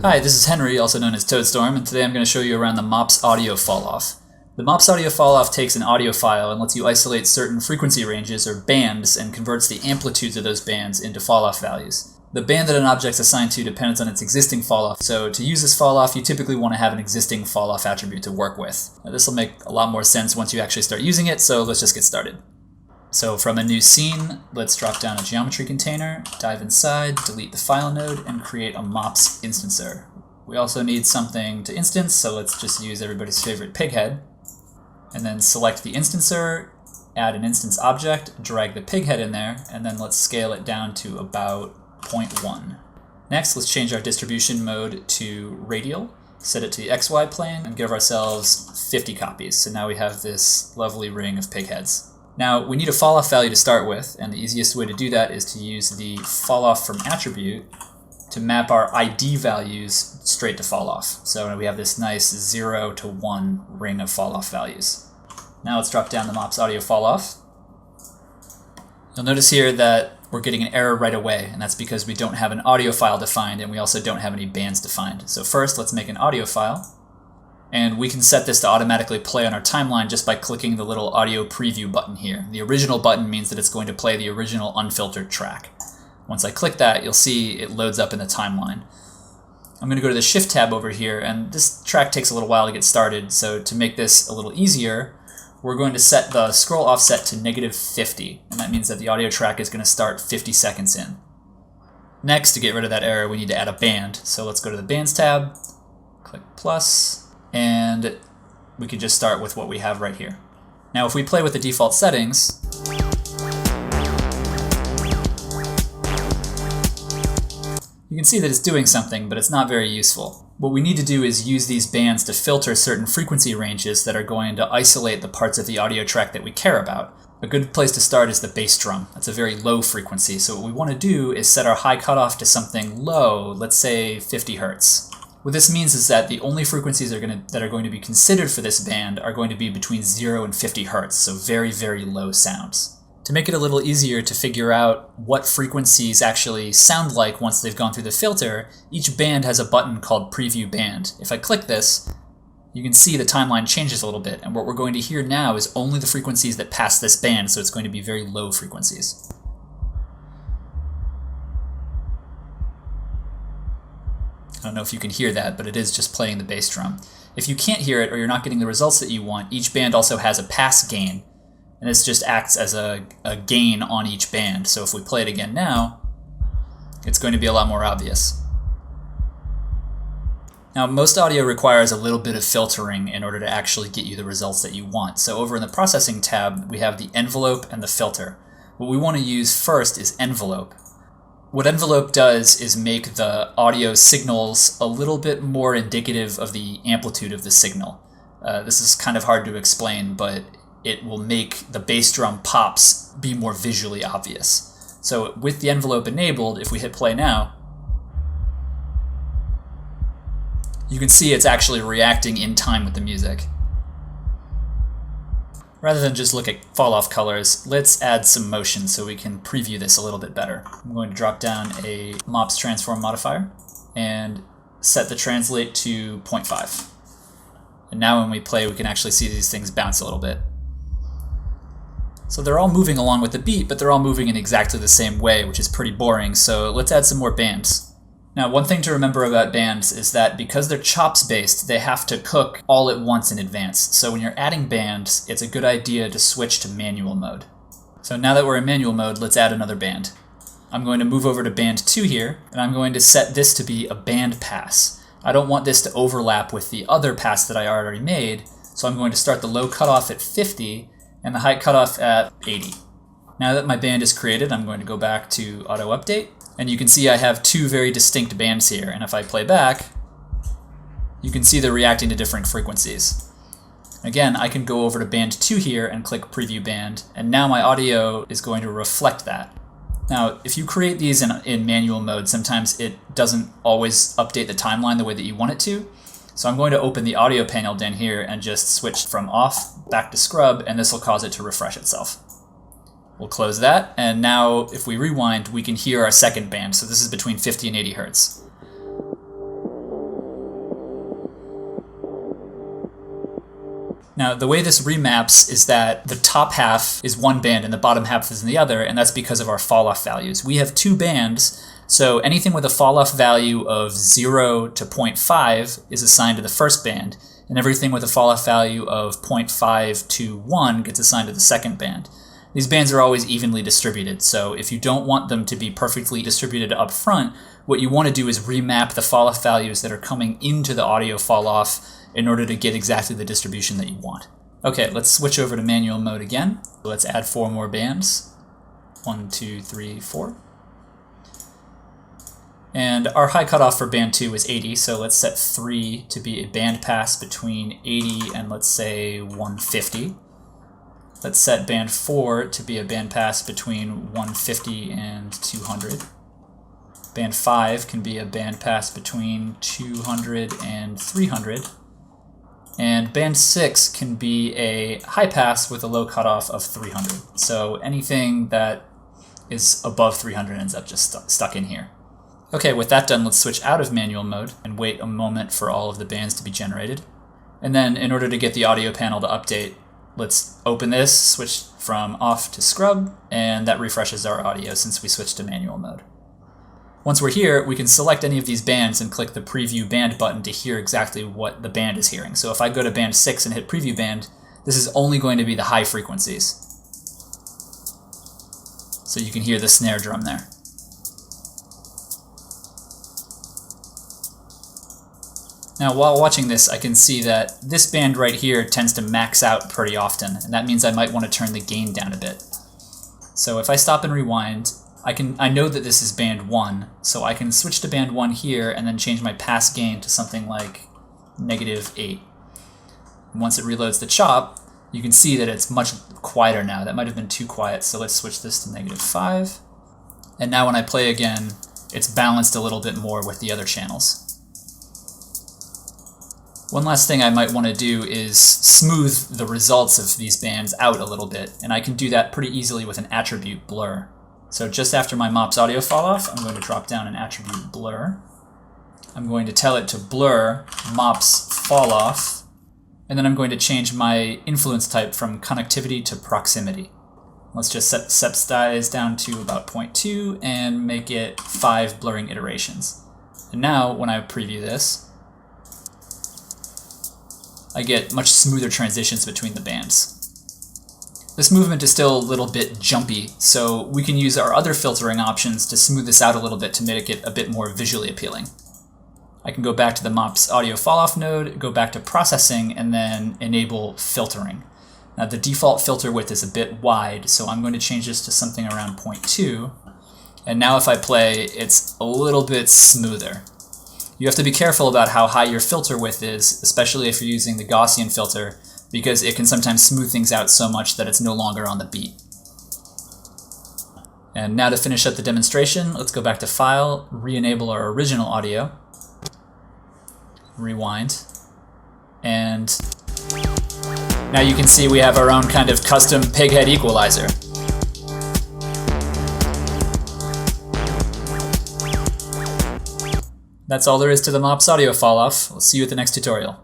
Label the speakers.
Speaker 1: Hi, this is Henry, also known as Toadstorm, and today I'm going to show you around the MOPS audio falloff. The MOPS audio falloff takes an audio file and lets you isolate certain frequency ranges, or bands, and converts the amplitudes of those bands into falloff values. The band that an object's assigned to depends on its existing falloff, so to use this falloff, you typically want to have an existing falloff attribute to work with. Now, this will make a lot more sense once you actually start using it, so let's just get started. So from a new scene, let's drop down a geometry container, dive inside, delete the file node, and create a MOPS instancer. We also need something to instance, so let's just use everybody's favorite pighead. And then select the instancer, add an instance object, drag the pighead in there, and then let's scale it down to about 0.1. Next, let's change our distribution mode to radial, set it to the XY plane, and give ourselves 50 copies. So now we have this lovely ring of pigheads. Now, we need a falloff value to start with, and the easiest way to do that is to use the falloff from attribute to map our ID values straight to falloff. So we have this nice 0 to 1 ring of falloff values. Now let's drop down the MOPS audio falloff. You'll notice here that we're getting an error right away, and that's because we don't have an audio file defined, and we also don't have any bands defined. So first, let's make an audio file. And we can set this to automatically play on our timeline just by clicking the little audio preview button here. The original button means that it's going to play the original unfiltered track. Once I click that, you'll see it loads up in the timeline. I'm going to go to the Shift tab over here, and this track takes a little while to get started, so to make this a little easier, we're going to set the scroll offset to -50, and that means that the audio track is going to start 50 seconds in. Next, to get rid of that error, we need to add a band. So let's go to the Bands tab, click plus, and we could just start with what we have right here. Now if we play with the default settings, you can see that it's doing something, but it's not very useful. What we need to do is use these bands to filter certain frequency ranges that are going to isolate the parts of the audio track that we care about. A good place to start is the bass drum. That's a very low frequency, so what we want to do is set our high cutoff to something low, let's say 50 Hertz. What this means is that the only frequencies that are going to be considered for this band are going to be between 0 and 50 Hertz, so very, very low sounds. To make it a little easier to figure out what frequencies actually sound like once they've gone through the filter, each band has a button called Preview Band. If I click this, you can see the timeline changes a little bit, and what we're going to hear now is only the frequencies that pass this band, so it's going to be very low frequencies. I don't know if you can hear that, but it is just playing the bass drum. If you can't hear it or you're not getting the results that you want, each band also has a pass gain, and this just acts as a gain on each band. So if we play it again now, it's going to be a lot more obvious. Now, most audio requires a little bit of filtering in order to actually get you the results that you want. So over in the Processing tab, we have the envelope and the filter. What we want to use first is envelope. What envelope does is make the audio signals a little bit more indicative of the amplitude of the signal. This is kind of hard to explain, but it will make the bass drum pops be more visually obvious. So with the envelope enabled, if we hit play now, you can see it's actually reacting in time with the music. Rather than just look at falloff colors, let's add some motion so we can preview this a little bit better. I'm going to drop down a MOPS transform modifier and set the translate to 0.5. And now when we play, we can actually see these things bounce a little bit. So they're all moving along with the beat, but they're all moving in exactly the same way, which is pretty boring, so let's add some more bands. Now, one thing to remember about bands is that because they're chops-based, they have to cook all at once in advance. So when you're adding bands, it's a good idea to switch to manual mode. So now that we're in manual mode, let's add another band. I'm going to move over to band 2 here, and I'm going to set this to be a band pass. I don't want this to overlap with the other pass that I already made, so I'm going to start the low cutoff at 50 and the high cutoff at 80. Now that my band is created, I'm going to go back to auto update. And you can see I have two very distinct bands here, and if I play back, you can see they're reacting to different frequencies. Again, I can go over to band 2 here and click Preview Band, and now my audio is going to reflect that. Now, if you create these in manual mode, sometimes it doesn't always update the timeline the way that you want it to. So I'm going to open the audio panel down here and just switch from off back to scrub, and this will cause it to refresh itself. We'll close that, and now if we rewind, we can hear our second band. So this is between 50 and 80 hertz. Now, the way this remaps is that the top half is one band and the bottom half is in the other, and that's because of our fall-off values. We have two bands, so anything with a fall-off value of 0 to 0.5 is assigned to the first band, and everything with a fall-off value of 0.5 to 1 gets assigned to the second band. These bands are always evenly distributed, so if you don't want them to be perfectly distributed up front, what you want to do is remap the fall-off values that are coming into the audio fall-off in order to get exactly the distribution that you want. Okay, let's switch over to manual mode again. Let's add 4 more bands. 1, 2, 3, 4. And our high cutoff for band 2 is 80, so let's set 3 to be a band pass between 80 and let's say 150. Let's set band 4 to be a band pass between 150 and 200. Band 5 can be a band pass between 200 and 300. And band 6 can be a high pass with a low cutoff of 300. So anything that is above 300 ends up just stuck in here. Okay, with that done, let's switch out of manual mode and wait a moment for all of the bands to be generated. And then in order to get the audio panel to update, let's open this, switch from off to scrub, and that refreshes our audio since we switched to manual mode. Once we're here, we can select any of these bands and click the preview band button to hear exactly what the band is hearing. So if I go to band 6 and hit preview band, this is only going to be the high frequencies. So you can hear the snare drum there. Now, while watching this, I can see that this band right here tends to max out pretty often, and that means I might want to turn the gain down a bit. So if I stop and rewind, I know that this is band 1, so I can switch to band 1 here and then change my pass gain to something like -8. And once it reloads the chop, you can see that it's much quieter now. That might have been too quiet, so let's switch this to -5. And now when I play again, it's balanced a little bit more with the other channels. One last thing I might want to do is smooth the results of these bands out a little bit, and I can do that pretty easily with an attribute blur. So just after my MOPS audio fall off, I'm going to drop down an attribute blur. I'm going to tell it to blur MOPS fall off, and then I'm going to change my influence type from connectivity to proximity. Let's just set step size down to about 0.2 and make it 5 blurring iterations. And now when I preview this, I get much smoother transitions between the bands. This movement is still a little bit jumpy, so we can use our other filtering options to smooth this out a little bit to make it a bit more visually appealing. I can go back to the MOPS audio falloff node, go back to processing, and then enable filtering. Now the default filter width is a bit wide, so I'm going to change this to something around 0.2. And now if I play, it's a little bit smoother. You have to be careful about how high your filter width is, especially if you're using the Gaussian filter, because it can sometimes smooth things out so much that it's no longer on the beat. And now to finish up the demonstration, let's go back to File, re-enable our original audio, rewind, and now you can see we have our own kind of custom pighead equalizer. That's all there is to the MOPS audio falloff. We'll see you at the next tutorial.